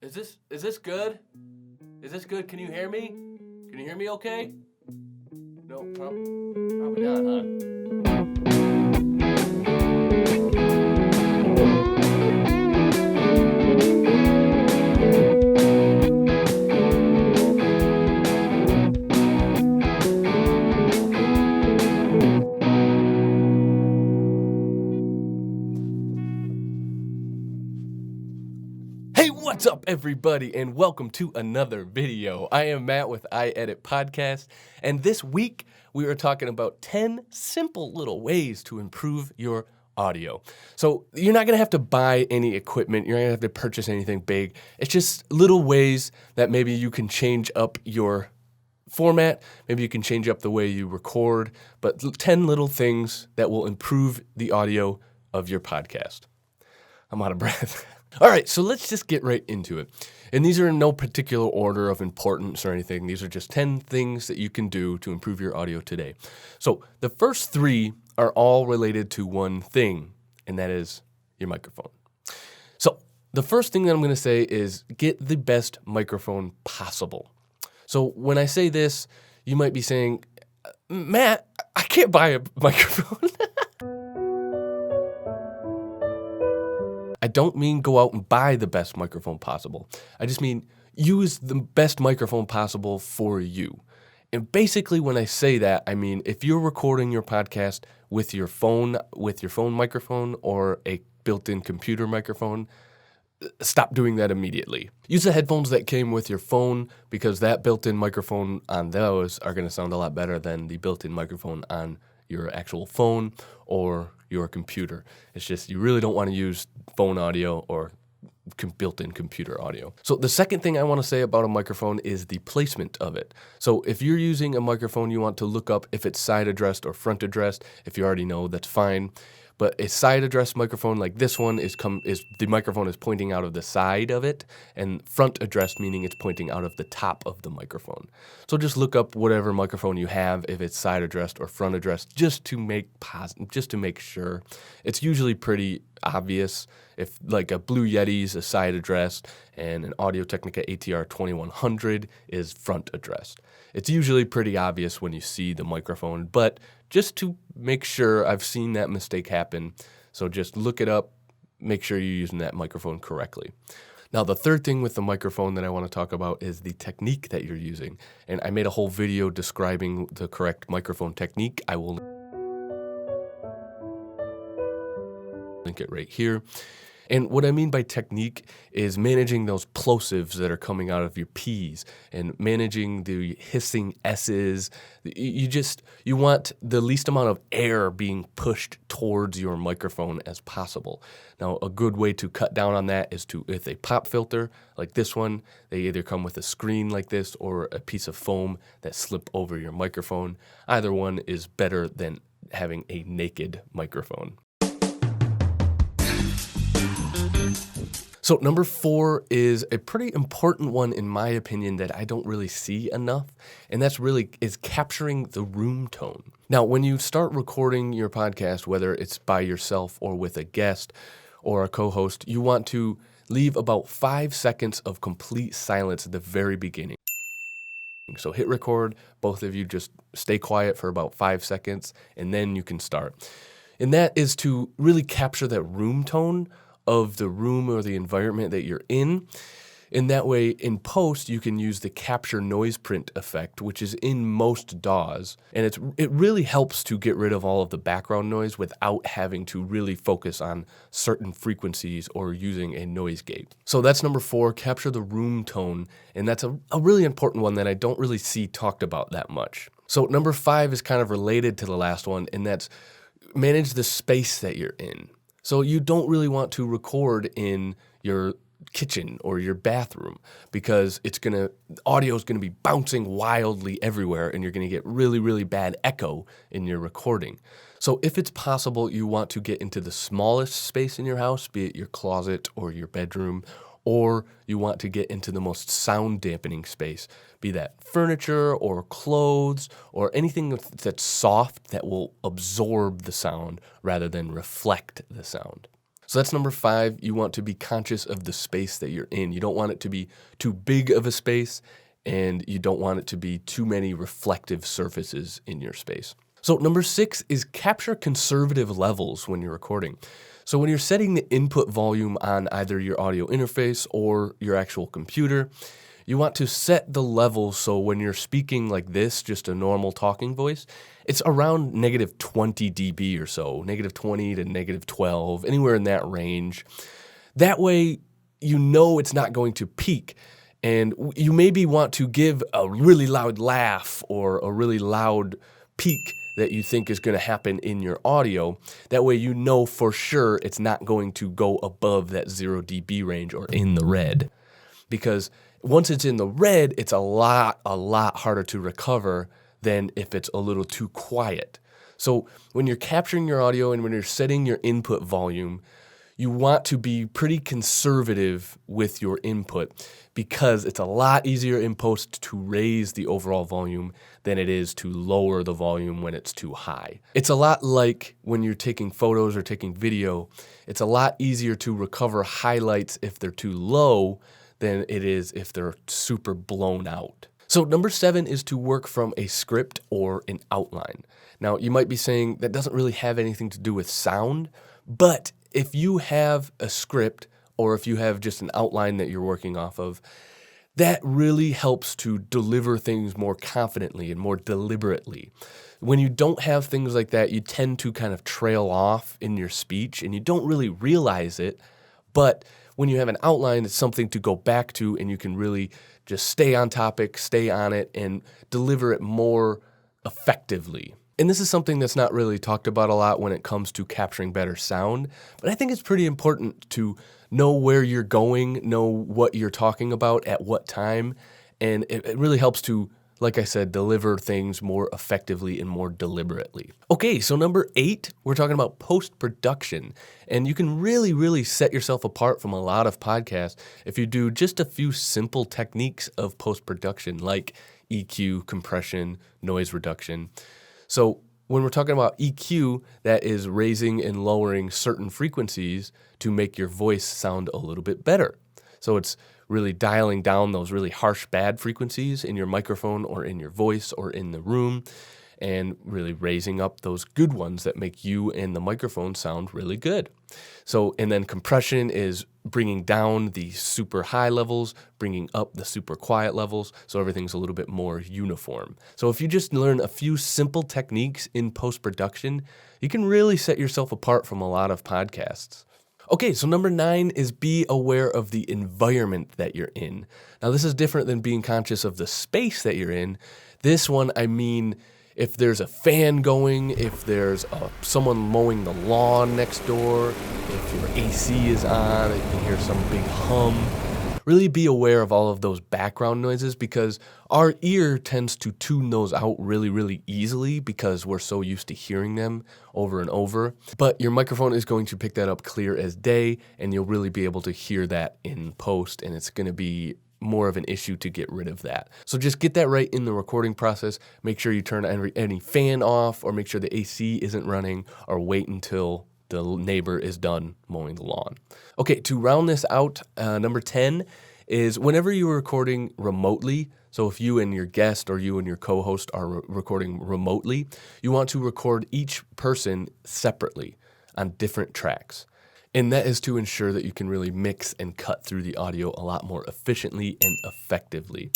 Is this good? Is this good? Can you hear me? Can you hear me okay? No, probably not, huh? Hey, what's up, everybody, and welcome to another video. I am Matt with I Edit Podcast, and this week we are talking about 10 simple little ways to improve your audio. So you're not going to have to buy any equipment. You're not going to have to purchase anything big. It's just little ways that maybe you can change up your format. Maybe you can change up the way you record, but 10 little things that will improve the audio of your podcast. I'm out of breath. All right, so let's just get right into it. And these are in no particular order of importance or anything. These are just 10 things that you can do to improve your audio today. So the first 3 are all related to one thing, and that is your microphone. So the first thing that I'm going to say is get the best microphone possible. So when I say this, you might be saying, Matt, I can't buy a microphone. I don't mean go out and buy the best microphone possible. I just mean use the best microphone possible for you. And basically when I say that, I mean if you're recording your podcast with your phone microphone or a built-in computer microphone, stop doing that immediately. Use the headphones that came with your phone because that built-in microphone on those are going to sound a lot better than the built-in microphone on your actual phone or your computer. It's just you really don't want to use phone audio or built-in computer audio. So the second thing I want to say about a microphone is the placement of it. So if you're using a microphone, you want to look up if it's side addressed or front addressed. If you already know, that's fine. But a side addressed microphone like this one is the microphone is pointing out of the side of it, and front addressed meaning it's pointing out of the top of the microphone. So just look up whatever microphone you have, if it's side addressed or front addressed, just to make sure. It's usually pretty obvious. If like a Blue Yeti's a side addressed and an Audio-Technica ATR 2100 is front addressed. It's usually pretty obvious when you see the microphone, but just to make sure, I've seen that mistake happen. So just look it up, make sure you're using that microphone correctly. Now, the third thing with the microphone that I want to talk about is the technique that you're using. And I made a whole video describing the correct microphone technique. I will link it right here. And what I mean by technique is managing those plosives that are coming out of your P's and managing the hissing S's. You want the least amount of air being pushed towards your microphone as possible. Now, a good way to cut down on that is with a pop filter like this one. They either come with a screen like this or a piece of foam that slip over your microphone. Either one is better than having a naked microphone. So number 4 is a pretty important one in my opinion that I don't really see enough, and that's capturing the room tone. Now, when you start recording your podcast, whether it's by yourself or with a guest or a co-host, you want to leave about 5 seconds of complete silence at the very beginning. So hit record, both of you just stay quiet for about 5 seconds, and then you can start. And that is to really capture that room tone of the room or the environment that you're in. In that way, in post, you can use the capture noise print effect, which is in most DAWs. And it really helps to get rid of all of the background noise without having to really focus on certain frequencies or using a noise gate. So that's number 4, capture the room tone. And that's a really important one that I don't really see talked about that much. So number 5 is kind of related to the last one, and that's manage the space that you're in. So you don't really want to record in your kitchen or your bathroom because audio is going to be bouncing wildly everywhere and you're going to get really, really bad echo in your recording. So if it's possible, you want to get into the smallest space in your house, be it your closet or your bedroom, or you want to get into the most sound dampening space, be that furniture or clothes or anything that's soft that will absorb the sound rather than reflect the sound. So that's number 5. You want to be conscious of the space that you're in. You don't want it to be too big of a space, and you don't want it to be too many reflective surfaces in your space. So number 6 is capture conservative levels when you're recording. So when you're setting the input volume on either your audio interface or your actual computer, you want to set the level so when you're speaking like this, just a normal talking voice, it's around negative 20 dB or so, negative 20 to negative 12, anywhere in that range. That way, you know it's not going to peak. And you maybe want to give a really loud laugh or a really loud peak that you think is going to happen in your audio. That way you know for sure it's not going to go above that 0 dB range or in the red. Because once it's in the red, it's a lot harder to recover than if it's a little too quiet. So when you're capturing your audio and when you're setting your input volume, you want to be pretty conservative with your input because it's a lot easier in post to raise the overall volume than it is to lower the volume when it's too high. It's a lot like when you're taking photos or taking video. It's a lot easier to recover highlights if they're too low than it is if they're super blown out. So number 7 is to work from a script or an outline. Now, you might be saying that doesn't really have anything to do with sound, but if you have a script or if you have just an outline that you're working off of, that really helps to deliver things more confidently and more deliberately. When you don't have things like that, you tend to kind of trail off in your speech and you don't really realize it, but when you have an outline, it's something to go back to and you can really just stay on topic, stay on it, and deliver it more effectively. And this is something that's not really talked about a lot when it comes to capturing better sound, but I think it's pretty important to know where you're going, know what you're talking about at what time, and it really helps to, like I said, deliver things more effectively and more deliberately. Okay, so number 8, we're talking about post-production, and you can really set yourself apart from a lot of podcasts if you do just a few simple techniques of post-production like EQ, compression, noise reduction. So when we're talking about EQ, that is raising and lowering certain frequencies to make your voice sound a little bit better. So it's really dialing down those really harsh, bad frequencies in your microphone or in your voice or in the room and really raising up those good ones that make you and the microphone sound really good. So, and then compression is bringing down the super high levels, bringing up the super quiet levels, so everything's a little bit more uniform. So if you just learn a few simple techniques in post-production, you can really set yourself apart from a lot of podcasts. Okay, so number 9 is be aware of the environment that you're in. Now, this is different than being conscious of the space that you're in. This one, I mean, if there's a fan going, if there's someone mowing the lawn next door, if your AC is on, you can hear some big hum. Really be aware of all of those background noises because our ear tends to tune those out really easily because we're so used to hearing them over and over. But your microphone is going to pick that up clear as day, and you'll really be able to hear that in post, and it's going to be more of an issue to get rid of that. So just get that right in the recording process. Make sure you turn any fan off or make sure the AC isn't running or wait until the neighbor is done mowing the lawn. Okay, to round this out, number 10 is whenever you're recording remotely, so if you and your guest or you and your co-host are recording remotely, you want to record each person separately on different tracks. And that is to ensure that you can really mix and cut through the audio a lot more efficiently and effectively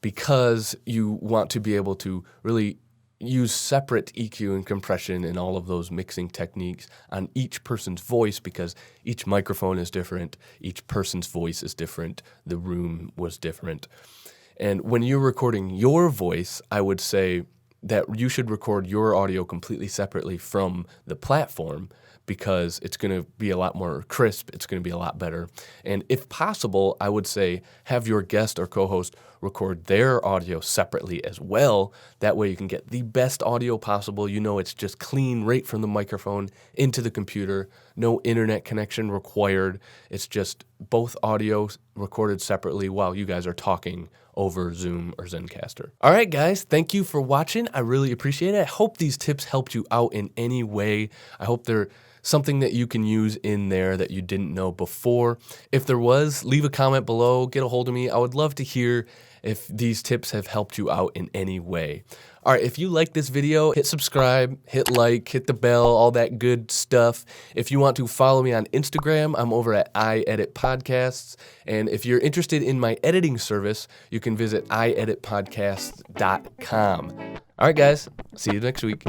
because you want to be able to really use separate EQ and compression and all of those mixing techniques on each person's voice because each microphone is different, each person's voice is different, the room was different. And when you're recording your voice, I would say that you should record your audio completely separately from the platform because it's going to be a lot more crisp, it's going to be a lot better. And if possible, I would say have your guest or co-host record their audio separately as well. That way you can get the best audio possible. You know it's just clean right from the microphone into the computer, no internet connection required. It's just both audio recorded separately while you guys are talking over Zoom or Zencastr. All right, guys, thank you for watching. I really appreciate it. I hope these tips helped you out in any way. I hope they're something that you can use in there that you didn't know before. If there was, leave a comment below, get a hold of me. I would love to hear if these tips have helped you out in any way. All right, if you like this video, hit subscribe, hit like, hit the bell, all that good stuff. If you want to follow me on Instagram, I'm over at iEditPodcasts. And if you're interested in my editing service, you can visit iEditPodcasts.com. All right, guys, see you next week.